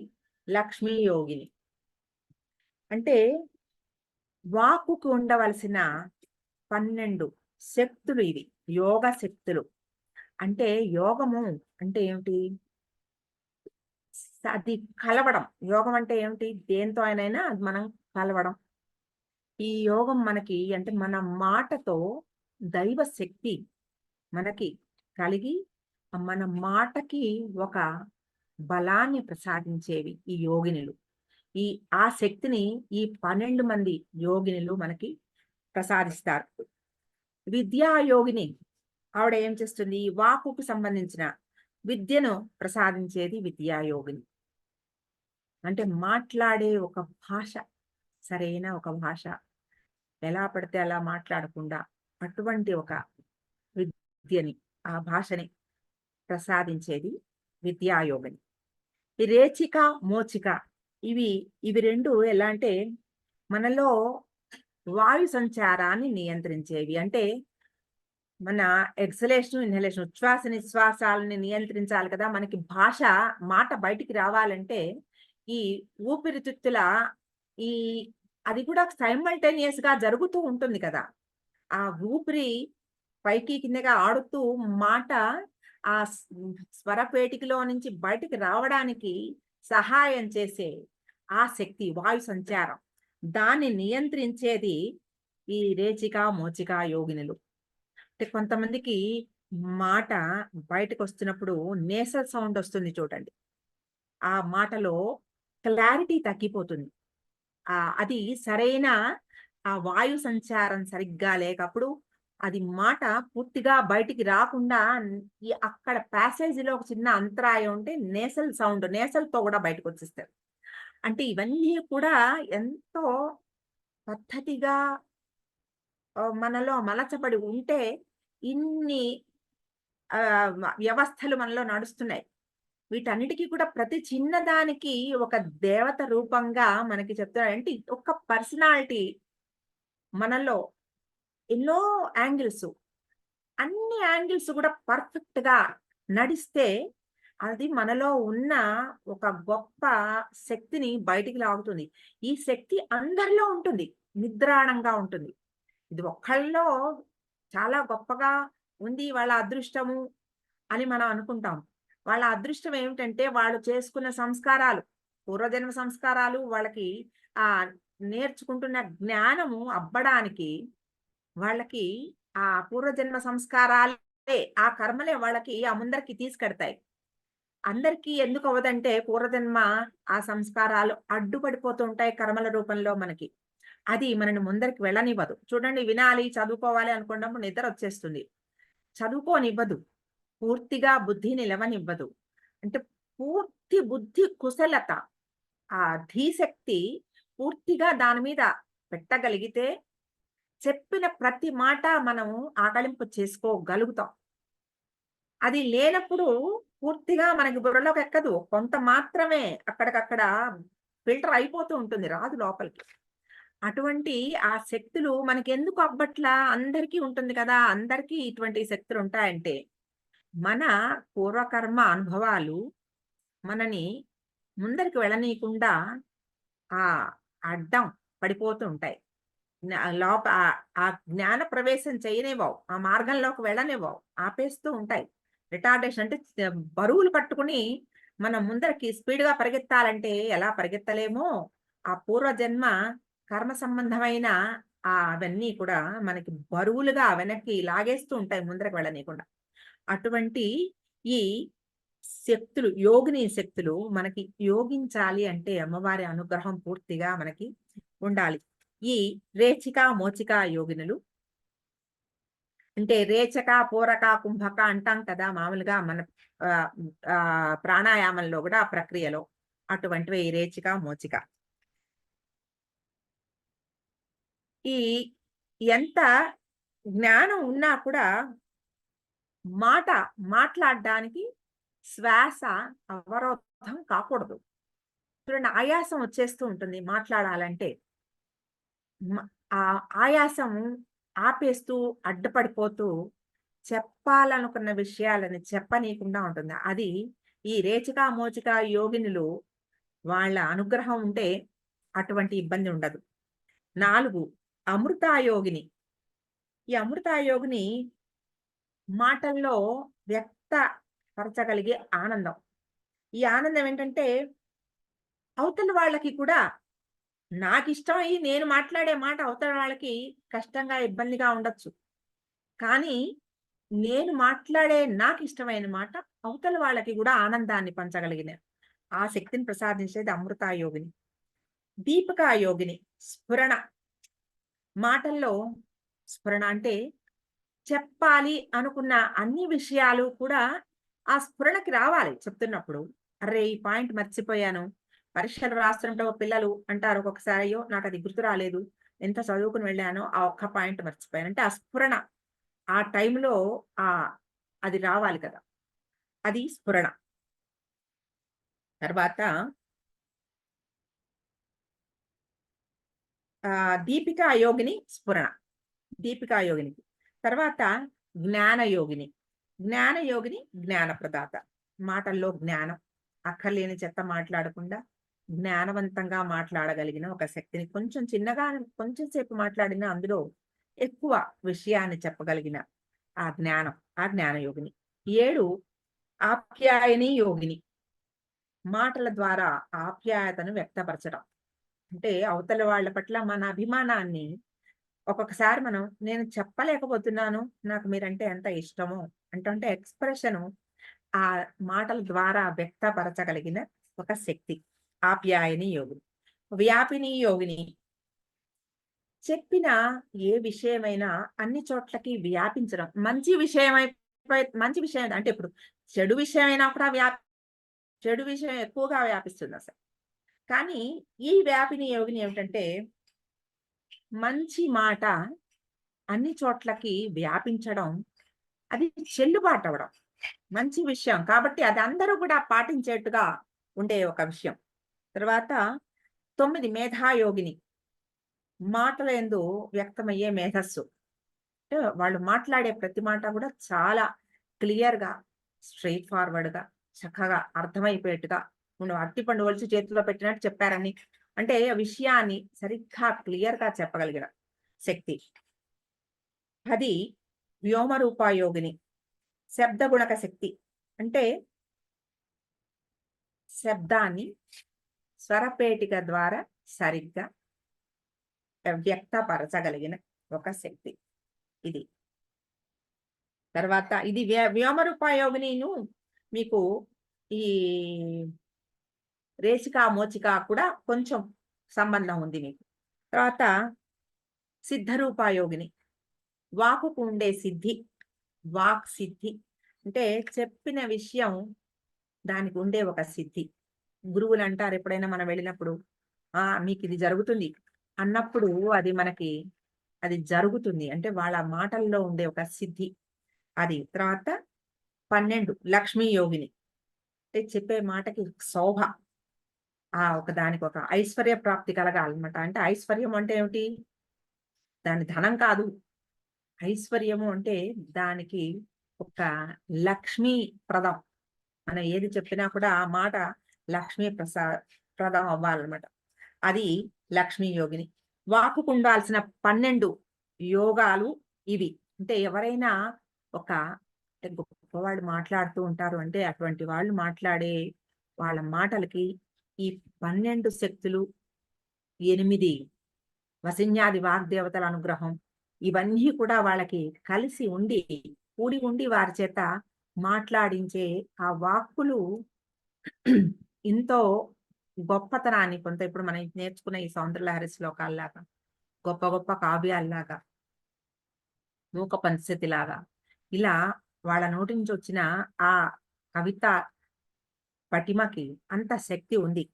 లక్ష్మీ యోగిని. అంటే వాక్కుకు ఉండవలసిన 12 శక్తులు ఇవి, యోగ శక్తులు. అంటే యోగము అంటే ఏమిటి? అది కలవడం. యోగం అంటే ఏమిటి? దేంతో అయినా అది మనం కలవడం. ఈ యోగం మనకి అంటే మన మాటతో దైవ శక్తి మనకి కలిగి మన మాటకి ఒక బలాన్ని ప్రసాదించేవి ఈ యోగినులు. ఆ శక్తిని ఈ 12 మంది యోగినులు మనకి ప్రసాదిస్తారు. విద్యా యోగిని ఆవిడ ఏం చేస్తుంది? వాక్కుకు సంబంధించిన విద్యను ప్రసాదించేది విద్యాయోగిని. అంటే మాట్లాడే ఒక భాష, సరైన ఒక భాష, ఎలా పడితే అలా మాట్లాడకుండా అటువంటి ఒక విద్యని, ఆ భాషని ప్రసాదించేది విద్యాయోగిని. ఈ రేచిక, మోచిక ఇవి రెండు ఎలా అంటే మనలో వాయు సంచారాన్ని నియంత్రించేవి. అంటే మన ఎక్సలేషన్, ఇన్హలేషన్, ఉచ్ఛ్వాస నిశ్వాసాలని నియంత్రించాలి కదా. మనకి మాట బయటికి రావాలంటే ఈ ఊపిరితిత్తుల ఈ అది కూడా సైమల్టేనియస్ గా జరుగుతూ ఉంటుంది కదా. ఆ ఊపిరి పైకి కిందగా ఆడుతూ మాట ఆ స్వరపేటికలో నుంచి బయటికి రావడానికి సహాయం చేసే ఆ శక్తి వాయు సంచారం, దాన్ని నియంత్రించేది ఈ రేచిక, మోచిక యోగినులు. అంటే కొంతమందికి మాట బయటకు వస్తున్నప్పుడు నేసల్ సౌండ్ వస్తుంది చూడండి. ఆ మాటలో క్లారిటీ తగ్గిపోతుంది. అది సరైన ఆ వాయు సంచారం సరిగ్గా లేకప్పుడు అది మాట పూర్తిగా బయటికి రాకుండా అక్కడ ప్యాసేజీలో ఒక చిన్న అంతరాయం ఉంటే నేసల్ సౌండ్, నేసల్తో కూడా బయటకు వచ్చేస్తారు. అంటే ఇవన్నీ కూడా ఎంతో పద్ధతిగా మనలో మలచబడి ఉంటే ఇన్ని వ్యవస్థలు మనలో నడుస్తున్నాయి. వీటన్నిటికీ కూడా ప్రతి చిన్నదానికి ఒక దేవత రూపంగా మనకి చెప్తున్నారు. అంటే ఒక పర్సనాలిటీ మనలో ఎన్నో యాంగిల్స్, అన్ని యాంగిల్స్ కూడా పర్ఫెక్ట్ గా నడిస్తే అది మనలో ఉన్న ఒక గొప్ప శక్తిని బయటికి లాగుతుంది. ఈ శక్తి అందరిలో ఉంటుంది, నిద్రాణంగా ఉంటుంది. ఇది ఒక్కళ్ళలో చాలా గొప్పగా ఉంది వాళ్ళ అదృష్టము అని మనం అనుకుంటాం. వాళ్ళ అదృష్టం ఏమిటంటే వాళ్ళు చేసుకున్న సంస్కారాలు, పూర్వజన్మ సంస్కారాలు, వాళ్ళకి ఆ నేర్చుకుంటున్న జ్ఞానము అబ్బడానికి వాళ్ళకి ఆ పూర్వజన్మ సంస్కారాలే, ఆ కర్మలే వాళ్ళకి ఆ ముందరికి తీసుకెడతాయి. అందరికీ ఎందుకు అవ్వదంటే పూర్వజన్మ ఆ సంస్కారాలు అడ్డుపడిపోతూ ఉంటాయి కర్మల రూపంలో మనకి. అది మనని ముందరికి వెళ్ళనివ్వదు. చూడండి, వినాలి, చదువుకోవాలి అనుకున్నప్పుడు నిద్ర వచ్చేస్తుంది. చదువుకోనివ్వదు. పూర్తిగా బుద్ధి నిలవనివ్వదు. అంటే పూర్తి బుద్ధి కుశలత, ఆ ధీశక్తి పూర్తిగా దాని మీద పెట్టగలిగితే చెప్పిన ప్రతి మాట మనము ఆకలింపు చేసుకోగలుగుతాం. అది లేనప్పుడు పూర్తిగా మనకి బుర్రలోకి ఎక్కదు. కొంత మాత్రమే అక్కడికక్కడ ఫిల్టర్ అయిపోతూ ఉంటుంది, రాదు లోపలికి. అటువంటి ఆ శక్తులు మనకెందుకు అబ్బట్లా? అందరికీ ఉంటుంది కదా. అందరికీ ఇటువంటి శక్తులు ఉంటాయంటే మన పూర్వకర్మ అనుభవాలు మనని ముందరికి వెళ్ళనీయకుండా ఆ అడ్డం పడిపోతూ ఉంటాయి. ఆ జ్ఞాన ప్రవేశం చేయనివ్వవు. ఆ మార్గంలోకి వెళ్ళనివ్వవు. ఆపేస్తూ ఉంటాయి. రిటార్డేషన్ అంటే బరువులు పట్టుకుని మనం ముందరికి స్పీడ్‌గా పరిగెత్తాలంటే ఎలా పరిగెత్తలేమో, ఆ పూర్వజన్మ కర్మ సంబంధమైన అవన్నీ కూడా మనకి బరువులుగా వెనక్కి లాగేస్తూ ఉంటాయి ముందరకు వెళ్ళనీయకుండా. అటువంటి ఈ శక్తులు, యోగిని శక్తులు మనకి యోగించాలి అంటే అమ్మవారి అనుగ్రహం పూర్తిగా మనకి ఉండాలి. ఈ రేచిక మోచిక యోగినులు అంటే రేచక పూరక కుంభక అంటాం కదా మామూలుగా మన ఆ, ప్రాణాయామంలో కూడా ఆ ప్రక్రియలో అటువంటివి ఈ రేచిక మోచిక. ఈ ఎంత జ్ఞానం ఉన్నా కూడా మాట మాట్లాడడానికి శ్వాస అవరోధం కాకూడదు. చూడండి ఆయాసం వచ్చేస్తూ ఉంటుంది మాట్లాడాలంటే. మ ఆ ఆయాసం ఆపేస్తూ, అడ్డుపడిపోతూ చెప్పాలనుకున్న విషయాలని చెప్పనీయకుండా ఉంటుంది. అది ఈ రేచిక, మోచిక యోగినులు వాళ్ళ అనుగ్రహం ఉంటే అటువంటి ఇబ్బంది ఉండదు. 4 అమృతాయోగిని. ఈ అమృతాయోగిని మాటల్లో వ్యక్తపరచగలిగే ఆనందం. ఈ ఆనందం ఏంటంటే అవతల వాళ్ళకి కూడా నాకిష్టమయ్యి నేను మాట్లాడే మాట అవతల వాళ్ళకి కష్టంగా, ఇబ్బందిగా ఉండొచ్చు. కానీ నేను మాట్లాడే నాకిష్టమైన మాట అవతల వాళ్ళకి గూడా ఆనందాన్ని పంచగలిగిన ఆ శక్తిని ప్రసాదించేది అమృతాయోగిని. దీపికాయోగిని స్ఫురణ. మాటల్లో స్ఫురణ అంటే చెప్పాలి అనుకున్న అన్ని విషయాలు కూడా ఆ స్ఫురణకి రావాలి చెప్తున్నప్పుడు. అర్రే! ఈ పాయింట్ మర్చిపోయాను. పరీక్షలు రాస్తుంటే పిల్లలు అంటారు ఒక్కొక్కసారి, "అయ్యో! నాకది గుర్తు రాలేదు. ఎంత చదువుకొని వెళ్ళానో ఆ ఒక్క పాయింట్ మర్చిపోయాను." అంటే ఆ స్ఫురణ ఆ టైంలో ఆహ్, అది రావాలి కదా! అది స్ఫురణ. తర్వాత దీపికా యోగిని స్ఫురణ. దీపికా యోగినికి. తర్వాత జ్ఞానయోగిని. జ్ఞానయోగిని జ్ఞానప్రదాత. మాటల్లో జ్ఞానం. అక్కర్లేని చెత్త మాట్లాడకుండా జ్ఞానవంతంగా మాట్లాడగలిగిన ఒక శక్తిని కొంచెం చిన్నగా కొంచెం సేపు మాట్లాడినా అందులో ఎక్కువ విషయాన్ని చెప్పగలిగిన ఆ జ్ఞానం. ఆ జ్ఞానయోగిని. 7 ఆప్యాయని యోగిని. మాటల ద్వారా ఆప్యాయతను వ్యక్తపరచడం. అంటే అవతల వాళ్ళ పట్ల మన అభిమానాన్ని ఒక్కొక్కసారి మనం నేను చెప్పలేకపోతున్నాను. నాకు మీరంటే ఎంత ఇష్టమో అంటుంటే ఎక్స్‌ప్రెషను ఆ మాటల ద్వారా వ్యక్తపరచగలిగిన ఒక శక్తి. ఆప్యాయని యోగిని. వ్యాపిని యోగిని. చెప్పిన ఏ విషయమైనా అన్ని చోట్లకి వ్యాపించడం. మంచి విషయం అంటే ఇప్పుడు చెడు విషయమైనా కూడా చెడు విషయం ఎక్కువగా వ్యాపిస్తుందసలు. కానీ ఈ వ్యాపిని యోగిని ఏమిటంటే మంచి మాట అన్ని చోట్లకి వ్యాపించడం, అది చెల్లుబాటవ్వడం. మంచి విషయం. కాబట్టి అది అందరూ కూడా పాటించేట్టుగా ఉండే ఒక విషయం. తర్వాత 9 మేధాయోగిని. మాటలయందు వ్యక్తమయ్యే మేధస్సు. అంటే వాళ్ళు మాట్లాడే ప్రతి మాట కూడా చాలా క్లియర్‌గా, స్ట్రెయిట్ ఫార్వర్డ్‌గా, చక్కగా అర్థమైపోయేట్టుగా అరటిపండు ఒలిచి చేతిలో పెట్టినట్టు చెప్పారని. అంటే ఆ విషయాన్ని సరిగ్గా క్లియర్‌గా చెప్పగలిగిన శక్తి. 10 వ్యోమరూపాయోగిని. శబ్దగుణక శక్తి. అంటే శబ్దాన్ని స్వరపేటిక ద్వారా సరిగ్గా వ్యక్తపరచగలిగిన ఒక శక్తి ఇది. తర్వాత ఇది వ్యోమరూపాయోగినిను మీకు ఈ రేచిక, మోచిక కూడా కొంచెం సంబంధం ఉంది మీకు. తర్వాత సిద్ధరూపాయోగిని. వాక్కుకు ఉండే సిద్ధి. వాక్ సిద్ధి. అంటే చెప్పిన విషయం దానికి ఉండే ఒక సిద్ధి. గురువులంటారు ఎప్పుడైనా మనం వెళ్ళినప్పుడు, మీకిది జరుగుతుంది అన్నప్పుడు అది మనకి అది జరుగుతుంది. అంటే వాళ్ళ మాటల్లో ఉండే ఒక సిద్ధి. అది. తర్వాత 12 లక్ష్మీ యోగిని. అంటే చెప్పే మాటకి శోభ. దానికొక ఐశ్వర్య ప్రాప్తి కలగాలన్నమాట. అంటే ఐశ్వర్యం అంటే ఏమిటి? దాని ధనం కాదు. ఐశ్వర్యము అంటే దానికి ఒక లక్ష్మీ ప్రదం. మనం ఏది చెప్పినా కూడా ఆ మాట లక్ష్మీ ప్రదం అవ్వాలన్నమాట. అది లక్ష్మీ యోగిని. వాక్కుకుండాల్సిన 12 యోగాలు ఇవి. అంటే ఎవరైనా ఒక అంటే గొప్పవాళ్ళు మాట్లాడుతూ ఉంటారు అంటే అటువంటి వాళ్ళు మాట్లాడే వాళ్ళ మాటలకి ఈ 12 శక్తులు, 8 వశిన్యాది వాగ్దేవతల అనుగ్రహం ఇవన్నీ కూడా వాళ్ళకి కలిసి ఉండి, కూడి ఉండి వారి చేత మాట్లాడించే ఆ వాక్కులు ఎంతో గొప్పతనాన్ని కొంత ఇప్పుడు మనం నేర్చుకున్న ఈ సౌందర్యలహరి శ్లోకాల్లాగా గొప్ప గొప్ప కావ్యాల్లాగా, మూక పంచతిలాగా ఇలా వాళ్ళ నోటి నుంచి వచ్చిన ఆ కవిత పటిమకి అంత శక్తి ఉంది.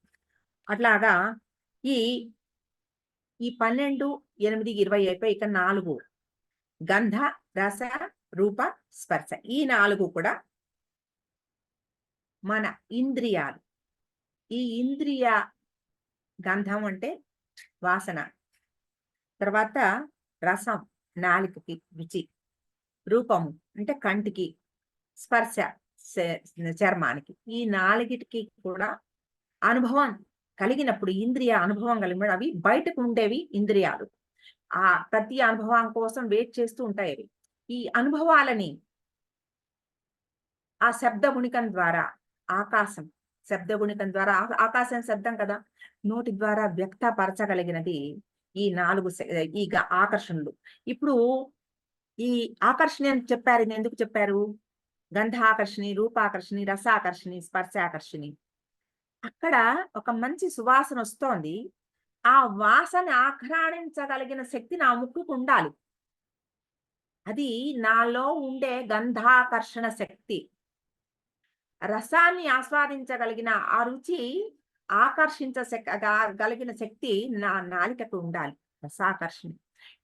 అట్లాగా ఈ ఈ 12, 8, 20 అయిపోయి ఇక 4 గంధ, రస, రూప, స్పర్శ. ఈ 4 కూడా మన ఇంద్రియాలు. ఈ ఇంద్రియ గంధం అంటే వాసన. తర్వాత రసం నాలుకకి రుచి. రూపము అంటే కంటికి. స్పర్శ చర్మానికి. ఈ నాలుగిటికి కూడా అనుభవం కలిగినప్పుడు ఇంద్రియ అనుభవం కలిగినప్పుడు అవి బయటకు ఉండేవి ఇంద్రియాలు. ఆ ప్రతి అనుభవం కోసం వెయిట్ చేస్తూ ఉంటాయి అవి. ఈ అనుభవాలని ఆ శబ్ద గుణికం ద్వారా ఆకాశం, శబ్ద గుణికం ద్వారా ఆకాశం శబ్దం కదా! నోటి ద్వారా వ్యక్తపరచగలిగినది ఈ 4 ఈ ఆకర్షణలు. ఇప్పుడు ఈ ఆకర్షణ అని చెప్పారు. ఇది ఎందుకు చెప్పారు? గంధాకర్షణి, రూపాకర్షణి, రసాకర్షణి, స్పర్శాకర్షణి. అక్కడ ఒక మంచి సువాసన వస్తోంది. ఆ వాసన ఆఘ్రాణించగలిగిన శక్తి నా ముక్కుకు ఉండాలి. అది నాలో ఉండే గంధాకర్షణ శక్తి. రసాన్ని ఆస్వాదించగలిగిన ఆ రుచి గలిగిన శక్తి నా నాలికకు ఉండాలి. రసాకర్షణ.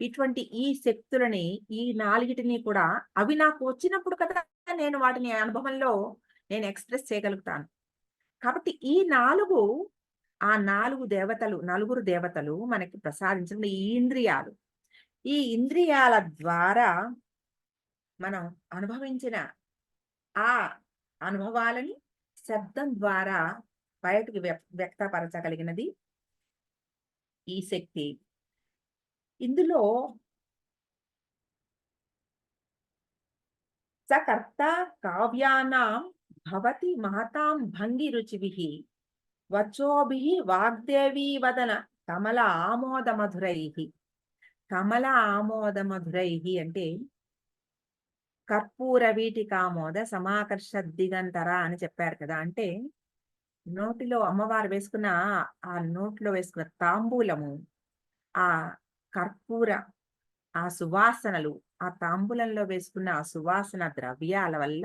ఇటువంటి ఈ శక్తులని ఈ నాలుగిటిని కూడా అవి నాకు వచ్చినప్పుడు కదా నేను వాటిని అనుభవంలో నేను ఎక్స్‌ప్రెస్ చేయగలుగుతాను. కాబట్టి ఈ 4 ఆ 4 దేవతలు, నలుగురు దేవతలు మనకి ప్రసాదించిన ఈ ఇంద్రియాలు. ఈ ఇంద్రియాల ద్వారా మనం అనుభవించిన ఆ అనుభవాలని శబ్దం ద్వారా బయటకి వ్యక్తపరచగలిగినది ఈ శక్తి. ఇందులో స కర్త కావ్యానాం భవతి మహతాం భంగి రుచిభిః వచోభిః వాగ్దేవీ వదన కమల ఆమోద మధురైః. కమల ఆమోద మధురైః అంటే కర్పూర వీటికామోద సమాకర్ష దిగంతర అని చెప్పారు కదా! అంటే నోటిలో అమ్మవారు వేసుకున్న ఆ నోట్లో వేసుకున్న తాంబూలము, ఆ కర్పూర ఆ సువాసనలు, ఆ తాంబూలంలో వేసుకున్న ఆ సువాసన ద్రవ్యాల వల్ల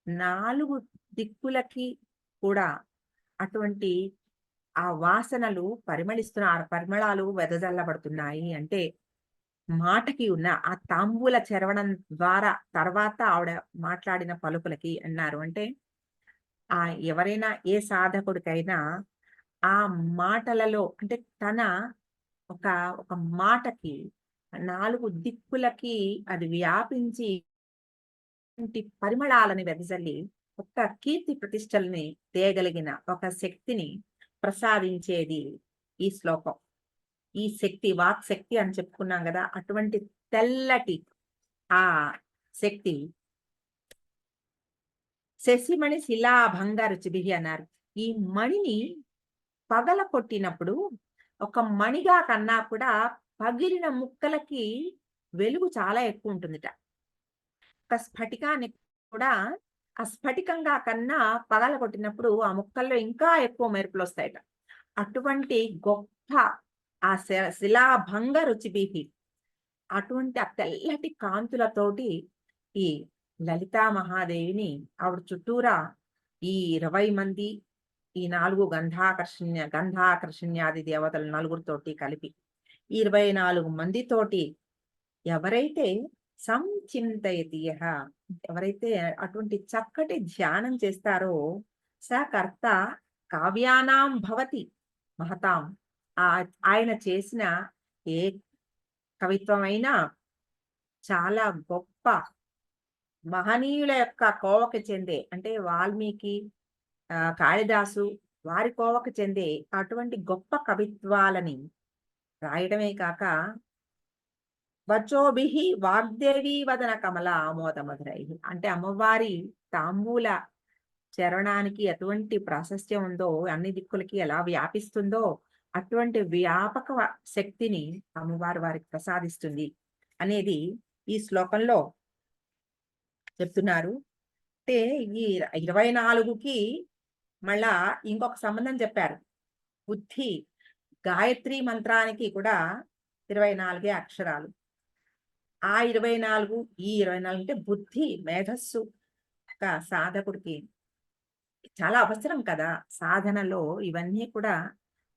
4 దిక్కులకి కూడా అటువంటి ఆ వాసనలు పరిమళిస్తున్న ఆ పరిమళాలు వెదజల్లబడుతున్నాయి. అంటే మాటకి ఉన్న ఆ తాంబూల చెరవడం ద్వారా తర్వాత ఆవిడ మాట్లాడిన పలుకులకి అన్నారు. అంటే ఎవరైనా ఏ సాధకుడికైనా ఆ మాటలలో అంటే తన ఒక ఒక మాటకి 4 దిక్కులకి అది వ్యాపించి పరిమళాలని వెదజల్లి ఒక కీర్తి ప్రతిష్టల్ని తేగలిగిన ఒక శక్తిని ప్రసాదించేది ఈ శ్లోకం. ఈ శక్తి వాక్ శక్తి అని చెప్పుకున్నాం గదా! అటువంటి తెల్లటి ఆ శక్తి శశిమణి శిలాభంగ రుచిభిః అన్నారు. ఈ మణిని పగలగొట్టినప్పుడు ఒక మణిగా కన్నా కూడా పగిలిన ముక్కలకి వెలుగు చాలా ఎక్కువుంటుందిట. ఒక స్ఫటికాన్ని కూడా ఆ స్ఫటికంగా కన్నా పగలగొట్టినప్పుడు ఆ ముక్కల్లో ఇంకా ఎక్కువ మెరుపులొస్తాయట. అటువంటి గొప్ప ఆ శిలాభంగ రుచిభిః అటువంటి ఆ తెల్లటి కాంతులతోటి ఈ లలితా మహాదేవిని ఆవిడ చుట్టూరా ఈ 20 మంది ఈ 4 గంధాకర్షణ్యాది దేవతలు నలుగురితోటి కలిపి 24 మందితోటి ఎవరైతే సంచింతయతి యః ఎవరైతే అటువంటి చక్కటి ధ్యానం చేస్తారో స కర్త కావ్యానాం భవతి మహతాం ఆయన చేసిన ఏ కవిత్వమైనా చాలా గొప్ప మహనీయుల యొక్క కోవకు చెందే అంటే వాల్మీకి, కాళిదాసు వారి కోవకు చెందే అటువంటి గొప్ప కవిత్వాలని రాయడమే కాక వచోభిః వాగ్దేవీ వదన కమల ఆమోద మధురైః అంటే అమ్మవారి తాంబూల చరణానికి ఎటువంటి ప్రాశస్త్యం ఉందో అన్ని దిక్కులకి ఎలా వ్యాపిస్తుందో అటువంటి వ్యాపక శక్తిని అమ్మవారు వారికి ప్రసాదిస్తుంది అనేది ఈ శ్లోకంలో చెప్తున్నారు. అంటే ఈ 24కి మళ్ళా ఇంకొక సంబంధం చెప్పారు. బుద్ధి గాయత్రి మంత్రానికి కూడా 24 అక్షరాలు. ఆ 24 ఈ 24 అంటే బుద్ధి, మేధస్సు సాధకుడికి చాలా అవసరం కదా! సాధనలో ఇవన్నీ కూడా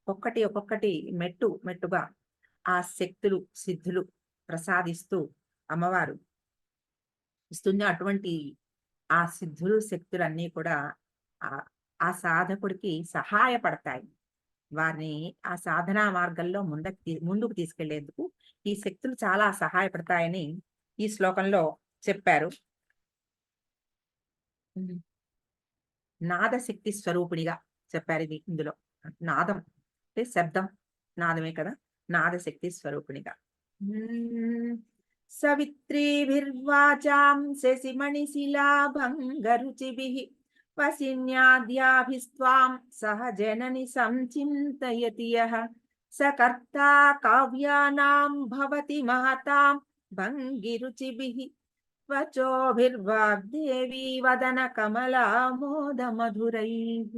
ఒక్కొక్కటి మెట్టుగా ఆ శక్తులు, సిద్ధులు ప్రసాదిస్తూ అమ్మవారు ఇస్తుంది. అటువంటి ఆ సిద్ధులు, శక్తులన్నీ కూడా ఆహ్, ఆ సాధకుడికి సహాయపడతాయి. వారిని ఆ సాధనా మార్గంలో ముందుకు తీసుకెళ్ళేందుకు ఈ శక్తులు చాలా సహాయపడతాయని ఈ శ్లోకంలో చెప్పారు. హ్మ్. నాదశక్తి స్వరూపిణిగా చెప్పారిది ఇందులో. నాదం అంటే శబ్దం, నాదమే కదా! నాదశక్తి స్వరూపిణిగా. హ్మ్. సవిత్రీభిర్వాచాం శశిమణిశిలాభంగరుచిభిः వసిన్యాద్యాభిస్త్వాం సహ జనని సంచింతయతి యః స కర్తా కావ్యానాం భవతి మహతాం భంగిరుచిభిः వచోభిర్వాగ్దేవీ వదన కమలామోద మధురైః.